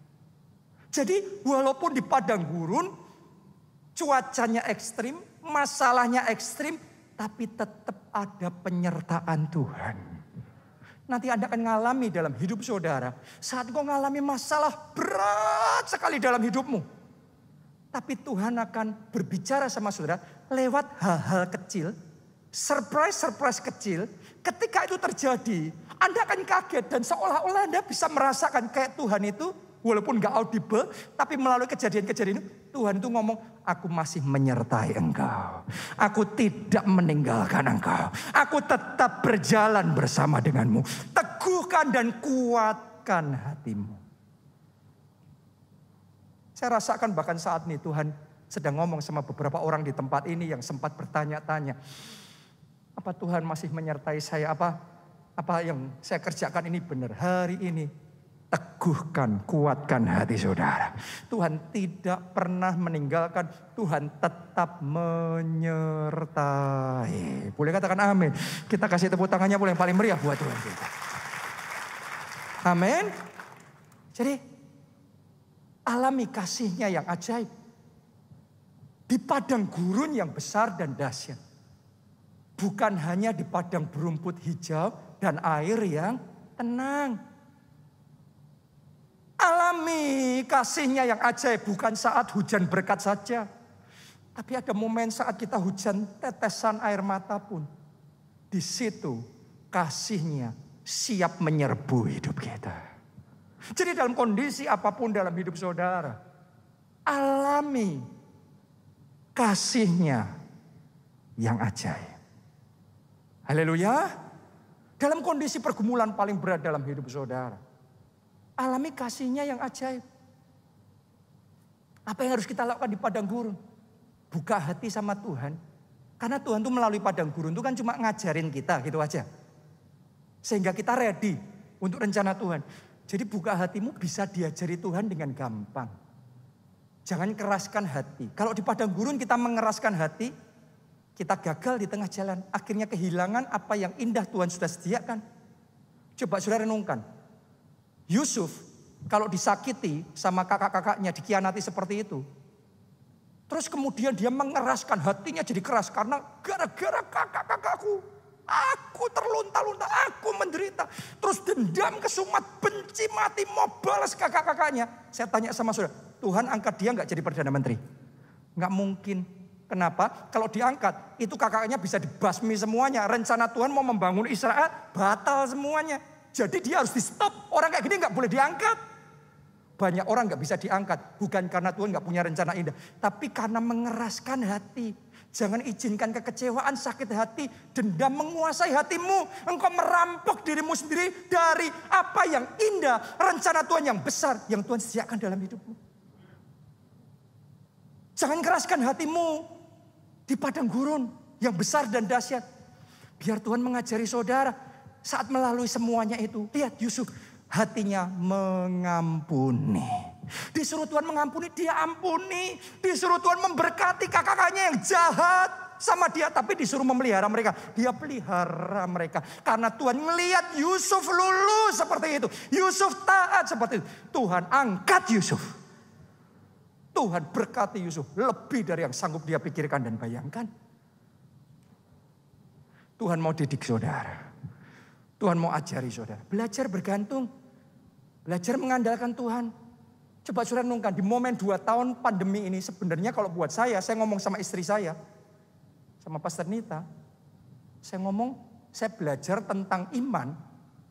Jadi walaupun di padang gurun, cuacanya ekstrim, masalahnya ekstrim, tapi tetap ada penyertaan Tuhan. Nanti Anda akan mengalami dalam hidup saudara, saat kau mengalami masalah berat sekali dalam hidupmu. Tapi Tuhan akan berbicara sama saudara lewat hal-hal kecil, surprise kecil. Ketika itu terjadi, Anda akan kaget dan seolah-olah Anda bisa merasakan kayak Tuhan itu, walaupun gak audible, tapi melalui kejadian-kejadian itu, Tuhan itu ngomong, aku masih menyertai engkau. Aku tidak meninggalkan engkau. Aku tetap berjalan bersama denganmu. Teguhkan dan kuatkan hatimu. Saya rasakan bahkan saat ini Tuhan sedang ngomong sama beberapa orang di tempat ini yang sempat bertanya-tanya. Apa Tuhan masih menyertai saya? Apa yang saya kerjakan ini benar? Hari ini teguhkan, kuatkan hati saudara. Tuhan tidak pernah meninggalkan. Tuhan tetap menyertai. Boleh katakan amin. Kita kasih tepuk tangannya boleh yang paling meriah buat Tuhan kita. Amin. Jadi alami kasihnya yang ajaib. Di padang gurun yang besar dan dahsyat. Bukan hanya di padang berumput hijau dan air yang tenang. Alami kasihnya yang ajaib bukan saat hujan berkat saja. Tapi ada momen saat kita hujan tetesan air mata pun. Di situ kasihnya siap menyerbu hidup kita. Jadi dalam kondisi apapun dalam hidup saudara. Alami kasihnya yang ajaib. Haleluya. Dalam kondisi pergumulan paling berat dalam hidup saudara. Alami kasihnya yang ajaib. Apa yang harus kita lakukan di padang gurun? Buka hati sama Tuhan. Karena Tuhan tuh melalui padang gurun itu kan cuma ngajarin kita gitu aja. Sehingga kita ready untuk rencana Tuhan. Jadi buka hatimu bisa diajari Tuhan dengan gampang. Jangan keraskan hati. Kalau di padang gurun kita mengeraskan hati, kita gagal di tengah jalan. Akhirnya kehilangan apa yang indah Tuhan sudah sediakan. Coba saudara renungkan. Yusuf kalau disakiti sama kakak-kakaknya, dikhianati seperti itu. Terus kemudian dia mengeraskan hatinya jadi keras. Karena gara-gara kakak-kakakku, aku terlunta-lunta, aku menderita. Terus dendam kesumat, benci mati, mau balas kakak-kakaknya. Saya tanya sama saudara, Tuhan angkat dia gak jadi Perdana Menteri? Gak mungkin. Kenapa? Kalau diangkat, itu kakaknya bisa dibasmi semuanya. Rencana Tuhan mau membangun Israel, batal semuanya. Jadi dia harus di stop. Orang kayak gini gak boleh diangkat. Banyak orang gak bisa diangkat. Bukan karena Tuhan gak punya rencana indah. Tapi karena mengeraskan hati. Jangan izinkan kekecewaan, sakit hati, dendam menguasai hatimu. Engkau merampok dirimu sendiri dari apa yang indah. Rencana Tuhan yang besar yang Tuhan sediakan dalam hidupmu. Jangan keraskan hatimu di padang gurun yang besar dan dahsyat. Biar Tuhan mengajari saudara. Saat melalui semuanya itu, lihat Yusuf hatinya mengampuni. Disuruh Tuhan mengampuni, dia ampuni. Disuruh Tuhan memberkati kakak-kakaknya yang jahat sama dia. Tapi disuruh memelihara mereka, dia pelihara mereka. Karena Tuhan melihat Yusuf lulus seperti itu. Yusuf taat seperti itu. Tuhan angkat Yusuf. Tuhan berkati Yusuf lebih dari yang sanggup dia pikirkan dan bayangkan. Tuhan mau didik saudara. Tuhan mau ajari saudara. Belajar bergantung. Belajar mengandalkan Tuhan. Coba saudara renungkan di momen 2 tahun pandemi ini. Sebenarnya kalau buat saya ngomong sama istri saya. Sama Pastor Nita. Saya ngomong, saya belajar tentang iman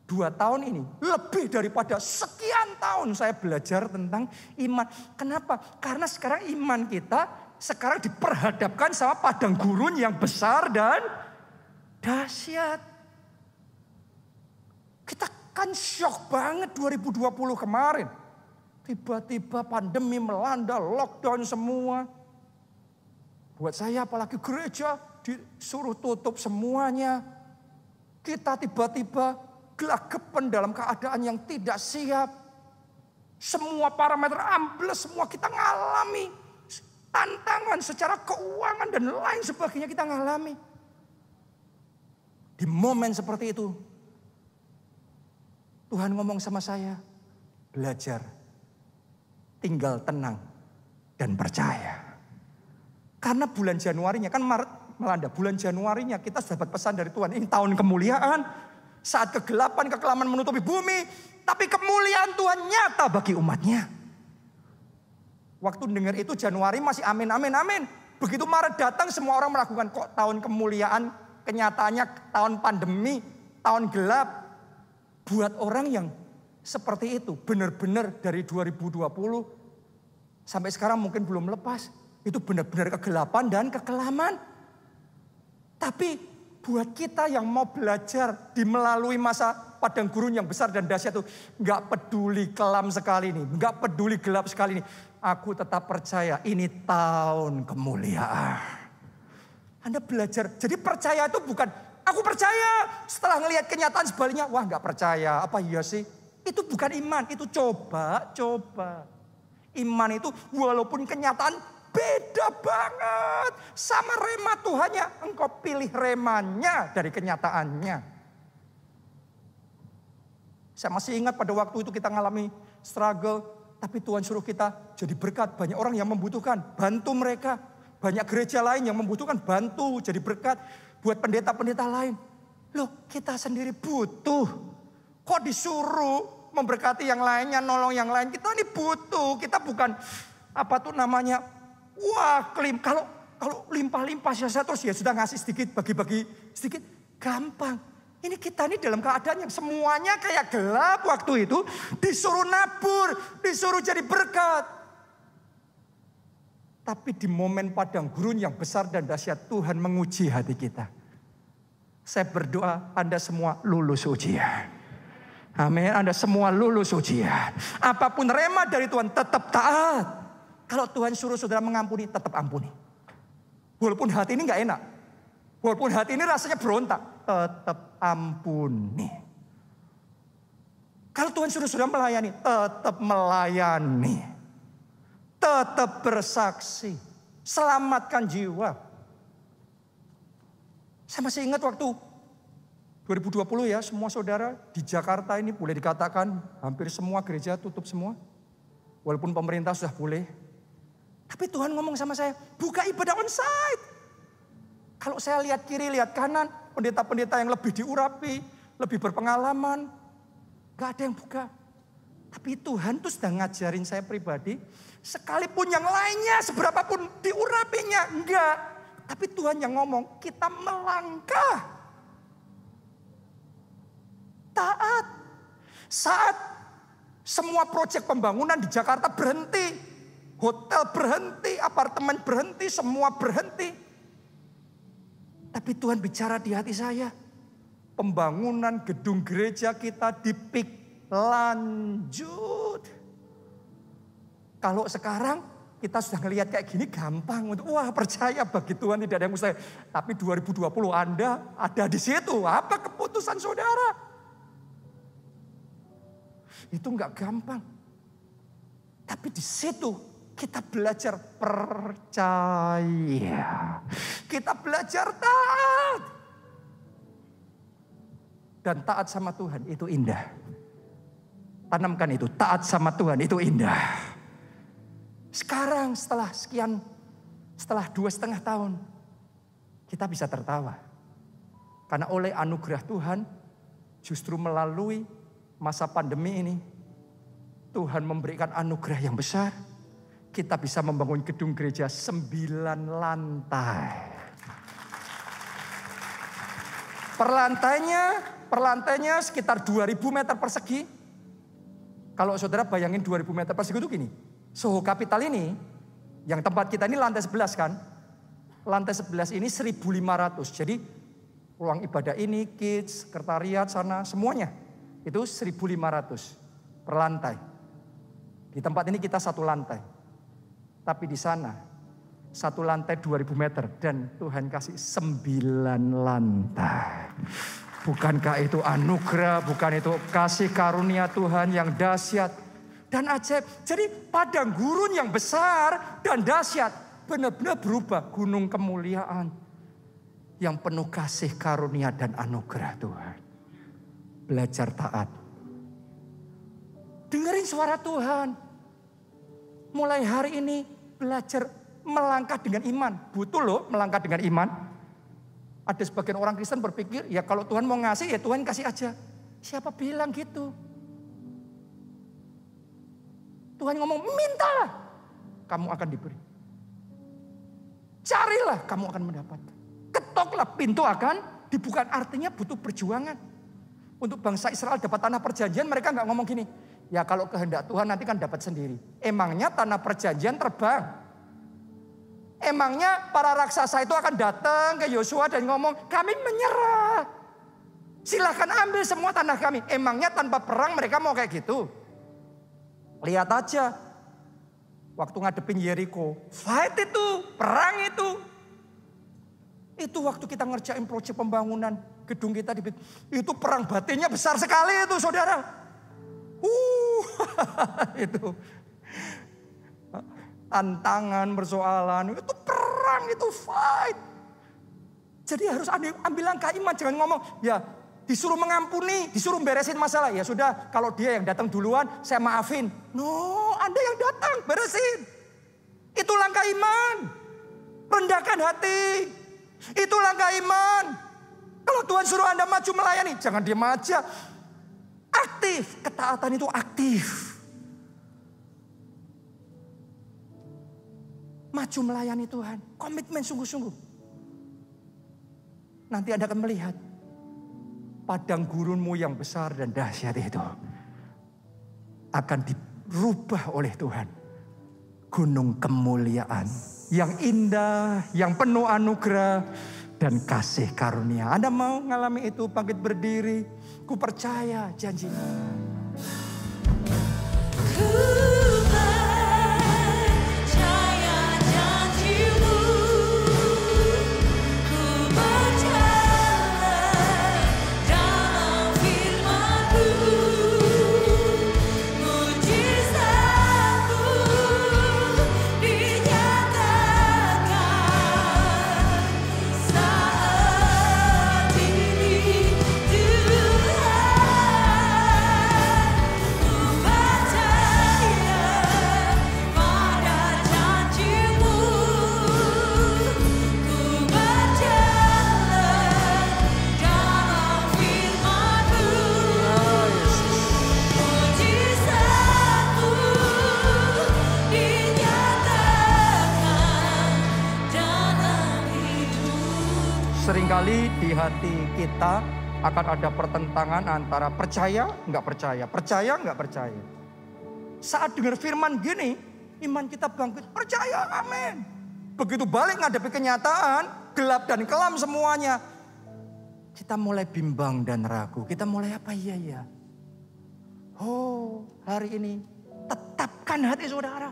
2 tahun ini. Lebih daripada sekian tahun saya belajar tentang iman. Kenapa? Karena sekarang iman kita sekarang diperhadapkan sama padang gurun yang besar dan dahsyat. Kita kan shock banget 2020 kemarin. Tiba-tiba pandemi melanda, lockdown semua. Buat saya apalagi gereja disuruh tutup semuanya. Kita tiba-tiba gelagapan dalam keadaan yang tidak siap. Semua parameter ambles, semua kita ngalami. Tantangan secara keuangan dan lain sebagainya kita ngalami. Di momen seperti itu, Tuhan ngomong sama saya, belajar tinggal tenang dan percaya. Karena bulan Januarinya, kan Maret melanda, bulan Januarinya kita sudah dapat pesan dari Tuhan. Ini tahun kemuliaan, saat kegelapan, kekelaman menutupi bumi. Tapi kemuliaan Tuhan nyata bagi umatnya. Waktu dengar itu Januari masih amin, amin, amin. Begitu Maret datang semua orang melakukan kok tahun kemuliaan. Kenyataannya tahun pandemi, tahun gelap. Buat orang yang seperti itu, benar-benar dari 2020 sampai sekarang mungkin belum lepas. Itu benar-benar kegelapan dan kekelaman. Tapi buat kita yang mau belajar di melalui masa padang gurun yang besar dan dahsyat itu, nggak peduli kelam sekali ini, nggak peduli gelap sekali ini. Aku tetap percaya ini tahun kemuliaan. Anda belajar, jadi percaya itu bukan aku percaya, setelah ngelihat kenyataan sebaliknya, wah nggak percaya, apa iya sih? Itu bukan iman, itu coba. Iman itu walaupun kenyataan beda banget sama rema Tuhannya, engkau pilih remanya dari kenyataannya. Saya masih ingat pada waktu itu kita ngalami struggle, tapi Tuhan suruh kita jadi berkat. Banyak orang yang membutuhkan, bantu mereka. Banyak gereja lain yang membutuhkan, bantu jadi berkat. Buat pendeta-pendeta lain. Loh, kita sendiri butuh. Kok disuruh memberkati yang lainnya, nolong yang lain. Kita ini butuh. Kita bukan wah, kalau limpah-limpah saya terus ya sudah ngasih sedikit, bagi-bagi sedikit. Gampang. Ini kita ini dalam keadaan yang semuanya kayak gelap waktu itu. Disuruh nabur, disuruh jadi berkat. Tapi di momen padang gurun yang besar dan dahsyat, Tuhan menguji hati kita. Saya berdoa Anda semua lulus ujian. Amin, Anda semua lulus ujian. Apapun rema dari Tuhan tetap taat. Kalau Tuhan suruh saudara mengampuni, tetap ampuni. Walaupun hati ini gak enak. Walaupun hati ini rasanya berontak, tetap ampuni. Kalau Tuhan suruh saudara melayani, tetap melayani. Tetap bersaksi. Selamatkan jiwa. Saya masih ingat waktu 2020 ya, semua saudara di Jakarta ini boleh dikatakan hampir semua gereja tutup semua. Walaupun pemerintah sudah boleh. Tapi Tuhan ngomong sama saya, buka ibadah onsite. Kalau saya lihat kiri, lihat kanan, pendeta-pendeta yang lebih diurapi, lebih berpengalaman, gak ada yang buka. Tapi Tuhan tuh sedang ngajarin saya pribadi, sekalipun yang lainnya seberapapun diurapinya, enggak. Tapi Tuhan yang ngomong, kita melangkah. Taat. Saat semua proyek pembangunan di Jakarta berhenti, hotel berhenti, apartemen berhenti, semua berhenti. Tapi Tuhan bicara di hati saya, pembangunan gedung gereja kita dipik lanjut. Kalau sekarang kita sudah ngelihat kayak gini gampang untuk wah percaya bagi Tuhan tidak ada yang mustahil. Tapi 2020 Anda ada di situ. Apa keputusan saudara? Itu enggak gampang. Tapi di situ kita belajar percaya. Kita belajar taat. Dan taat sama Tuhan itu indah. Tanamkan itu, taat sama Tuhan itu indah. Sekarang setelah 2,5 tahun, kita bisa tertawa. Karena oleh anugerah Tuhan, justru melalui masa pandemi ini, Tuhan memberikan anugerah yang besar. Kita bisa membangun gedung gereja 9 lantai. Perlantainya sekitar 2.000 meter persegi. Kalau saudara bayangin 2.000 meter persegi itu gini. Soho Capital ini, yang tempat kita ini lantai 11 kan. Lantai 11 ini 1.500. Jadi ruang ibadah ini, kids, sekretariat sana, semuanya. Itu 1.500 per lantai. Di tempat ini kita 1 lantai. Tapi di sana 1 lantai 2.000 meter. Dan Tuhan kasih 9 lantai. Bukankah itu anugerah, bukan itu kasih karunia Tuhan yang dahsyat dan ajaib. Jadi padang gurun yang besar dan dahsyat benar-benar berubah gunung kemuliaan yang penuh kasih karunia dan anugerah Tuhan. Belajar taat. Dengerin suara Tuhan. Mulai hari ini belajar melangkah dengan iman. Butuh loh melangkah dengan iman. Ada sebagian orang Kristen berpikir, ya kalau Tuhan mau ngasih, ya Tuhan kasih aja. Siapa bilang gitu? Tuhan ngomong, mintalah, kamu akan diberi. Carilah, kamu akan mendapatkan. Ketoklah, pintu akan dibuka. Artinya butuh perjuangan. Untuk bangsa Israel dapat tanah perjanjian, mereka nggak ngomong gini, ya kalau kehendak Tuhan nanti kan dapat sendiri. Emangnya tanah perjanjian terbang? Emangnya para raksasa itu akan datang ke Yosua dan ngomong, kami menyerah. Silahkan ambil semua tanah kami. Emangnya tanpa perang mereka mau kayak gitu? Lihat aja. Waktu ngadepin Yeriko. Fight itu, perang itu. Itu waktu kita ngerjain proyek pembangunan gedung kita. Itu perang batinnya besar sekali itu saudara. Itu. Tantangan, persoalan, itu perang, itu fight. Jadi harus ambil langkah iman, jangan ngomong, ya disuruh mengampuni, disuruh beresin masalah. Ya sudah, kalau dia yang datang duluan, saya maafin. No, Anda yang datang, beresin. Itu langkah iman. Rendahkan hati. Itu langkah iman. Kalau Tuhan suruh Anda maju melayani, jangan diam aja. Aktif, ketaatan itu aktif. Maju melayani Tuhan. Komitmen sungguh-sungguh. Nanti Anda akan melihat. Padang gurunmu yang besar dan dahsyat itu. Akan dirubah oleh Tuhan. Gunung kemuliaan. Yang indah, yang penuh anugerah. Dan kasih karunia. Anda mau ngalami itu, bangkit berdiri. Ku percaya janjinya. Seringkali di hati kita akan ada pertentangan antara percaya, nggak percaya, percaya, nggak percaya. Saat dengar firman gini, iman kita bangkit, percaya, amin. Begitu balik ngadepi kenyataan, gelap dan kelam semuanya. Kita mulai bimbang dan ragu, kita mulai apa iya. Oh, hari ini tetapkan hati saudara.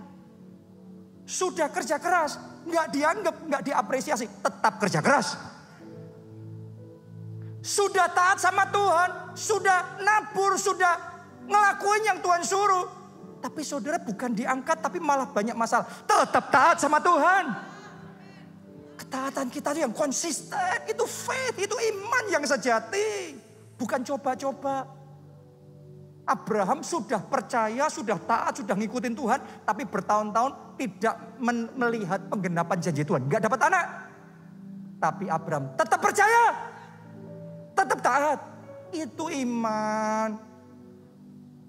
Sudah kerja keras, nggak dianggap, nggak diapresiasi, tetap kerja keras. Sudah taat sama Tuhan, sudah nabur, sudah ngelakuin yang Tuhan suruh. Tapi saudara bukan diangkat, tapi malah banyak masalah. Tetap taat sama Tuhan. Ketaatan kita itu yang konsisten, itu faith, itu iman yang sejati. Bukan coba-coba. Abraham sudah percaya, sudah taat, sudah ngikutin Tuhan. Tapi bertahun-tahun tidak melihat penggenapan janji Tuhan. Gak dapat anak. Tapi Abraham tetap percaya. Tetap taat. Itu iman.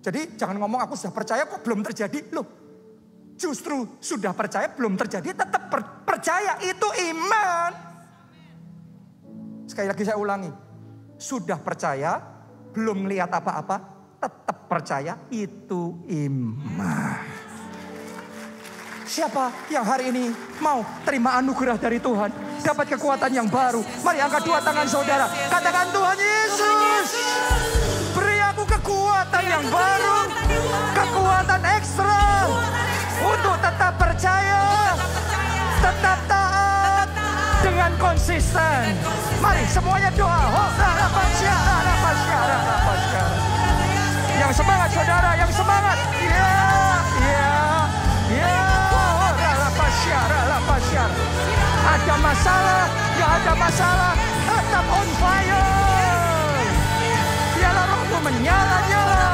Jadi jangan ngomong aku sudah percaya kok belum terjadi. Loh, justru sudah percaya belum terjadi tetap percaya. Itu iman. Sekali lagi saya ulangi. Sudah percaya belum melihat apa-apa. Tetap percaya. Itu iman. Siapa yang hari ini mau terima anugerah dari Tuhan, dapat kekuatan yang baru? Mari angkat dua tangan saudara. Katakan, Tuhan Yesus, beri aku kekuatan yang baru, kekuatan ekstra untuk tetap percaya, tetap taat dengan konsisten. Mari semuanya doa. Yang semangat saudara, yang semangat. Ada masalah, gak ada masalah, tetap on fire. Biarlah rohmu menyala-nyala.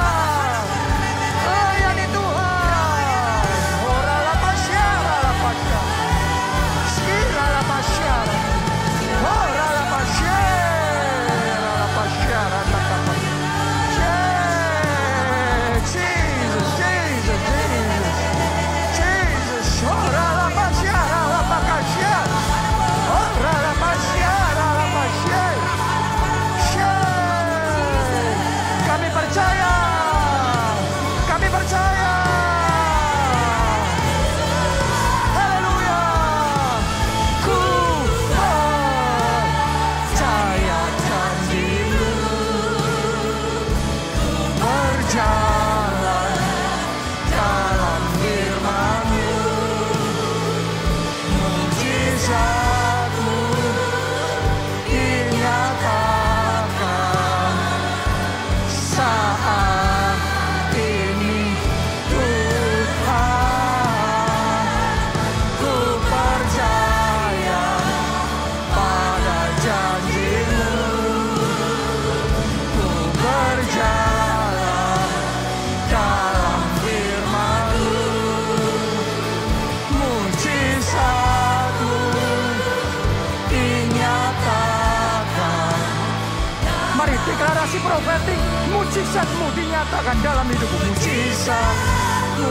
Layani Tuhan. deklarasi profetik, mujizatmu dinyatakan dalam hidupmu. Mujizatmu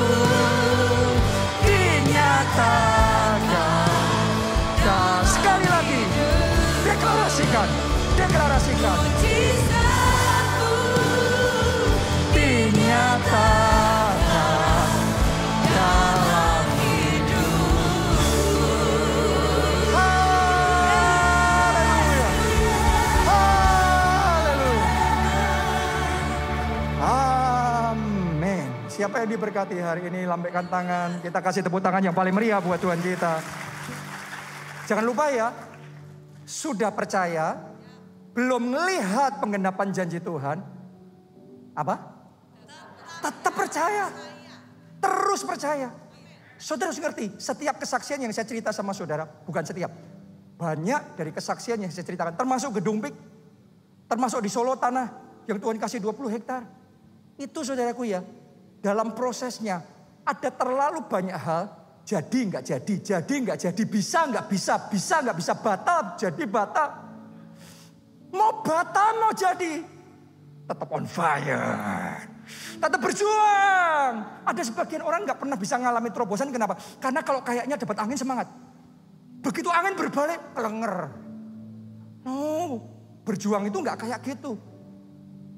dinyatakan. Dan sekali lagi, deklarasikan. Mujizatmu dinyatakan dalam hidupku. Haleluya. Haleluya. Amin. Siapa yang diberkati hari ini, lambaikan tangan. Kita kasih tepuk tangan yang paling meriah buat Tuhan kita. Jangan lupa ya, sudah percaya, belum melihat penggenapan janji Tuhan, apa? Tetap percaya. Terus percaya. Saudara harus ngerti, setiap kesaksian yang saya cerita sama saudara, bukan setiap. Banyak dari kesaksian yang saya ceritakan, termasuk Gedung Pik, termasuk di Solo tanah yang Tuhan kasih 20 hektar. Itu saudaraku ya, dalam prosesnya ada terlalu banyak hal, jadi nggak jadi, bisa nggak bisa, batal jadi batal. Mau batal mau jadi, tetap on fire. Tetap berjuang. Ada sebagian orang nggak pernah bisa ngalami terobosan. Kenapa? Karena kalau kayaknya dapat angin semangat. Begitu angin berbalik, kelenger. No, berjuang itu nggak kayak gitu.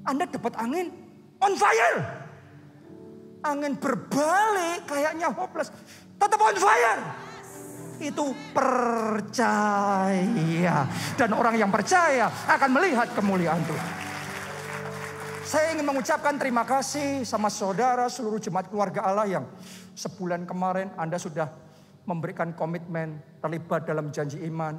Anda dapat angin, on fire. Angin berbalik, kayaknya hopeless. Tetap on fire. Itu percaya. Dan orang yang percaya akan melihat kemuliaan Tuhan. Saya ingin mengucapkan terima kasih sama saudara seluruh jemaat keluarga Allah yang sebulan kemarin Anda sudah memberikan komitmen terlibat dalam janji iman.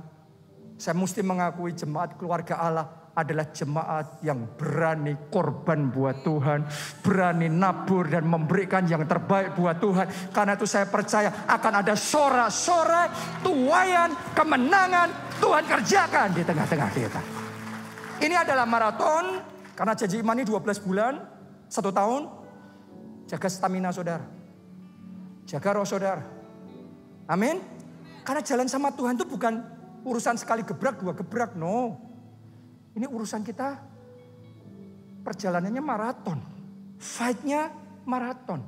Saya mesti mengakui jemaat keluarga Allah adalah jemaat yang berani korban buat Tuhan. Berani nabur dan memberikan yang terbaik buat Tuhan. Karena itu saya percaya akan ada sorak-sorai, tuaian, kemenangan Tuhan kerjakan di tengah-tengah kita. Ini adalah maraton. Karena janji iman ini 12 bulan, 1 tahun. Jaga stamina saudara. Jaga roh saudara. Amin. Karena jalan sama Tuhan itu bukan urusan sekali gebrak, 2 gebrak. No. Ini urusan kita, perjalanannya maraton. Fight-nya maraton.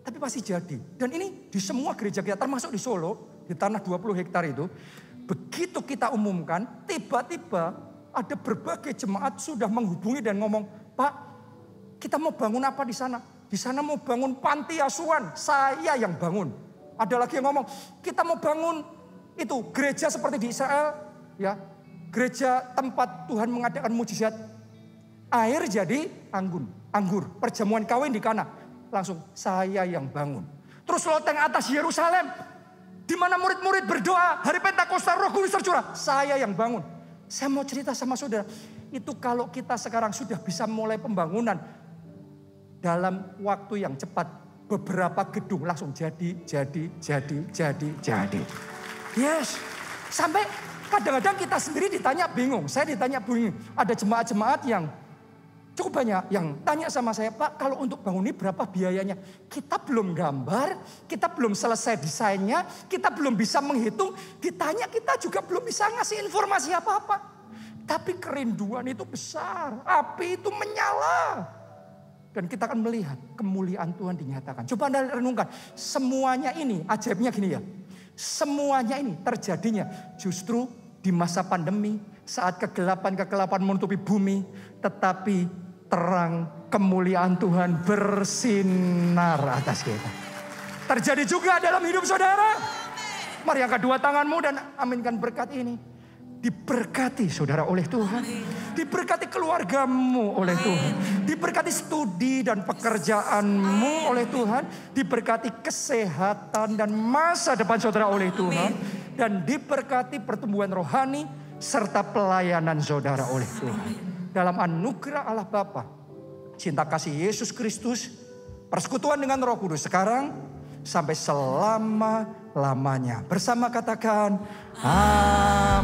Tapi pasti jadi. Dan ini di semua gereja kita, termasuk di Solo, di tanah 20 hektar itu. Begitu kita umumkan, tiba-tiba ada berbagai jemaat sudah menghubungi dan ngomong, Pak, kita mau bangun apa di sana? Di sana mau bangun panti asuhan, saya yang bangun. Ada lagi yang ngomong, kita mau bangun itu gereja seperti di Israel, ya, gereja tempat Tuhan mengadakan mujizat. Air jadi anggur, perjamuan kawin di Kana. Langsung saya yang bangun. Terus loteng atas Yerusalem, di mana murid-murid berdoa, hari Pentakosta Roh Kudus tercurah, saya yang bangun. Saya mau cerita sama saudara, itu kalau kita sekarang sudah bisa mulai pembangunan dalam waktu yang cepat, beberapa gedung langsung jadi. Yes, sampai kadang-kadang kita sendiri ditanya bingung. Saya ditanya bingung, ada jemaat-jemaat yang cukup banyak yang tanya sama saya, Pak, kalau untuk bangun ini berapa biayanya? Kita belum gambar, kita belum selesai desainnya, kita belum bisa menghitung. Ditanya kita juga belum bisa ngasih informasi apa-apa. Tapi kerinduan itu besar, api itu menyala. Dan kita akan melihat kemuliaan Tuhan dinyatakan. Coba Anda renungkan, semuanya ini, ajaibnya gini ya. Semuanya ini terjadinya justru di masa pandemi, saat kegelapan menutupi bumi, tetapi terang kemuliaan Tuhan bersinar atas kita. Terjadi juga dalam hidup saudara. Mari angkat 2 tanganmu dan aminkan berkat ini. Diberkati saudara oleh Tuhan. Diberkati keluargamu oleh Tuhan. Diberkati studi dan pekerjaanmu oleh Tuhan. Diberkati kesehatan dan masa depan saudara oleh Tuhan. Dan diberkati pertumbuhan rohani serta pelayanan saudara oleh Tuhan. Dalam anugerah Allah Bapa, cinta kasih Yesus Kristus, persekutuan dengan Roh Kudus sekarang sampai selama-lamanya. Bersama katakan, amin.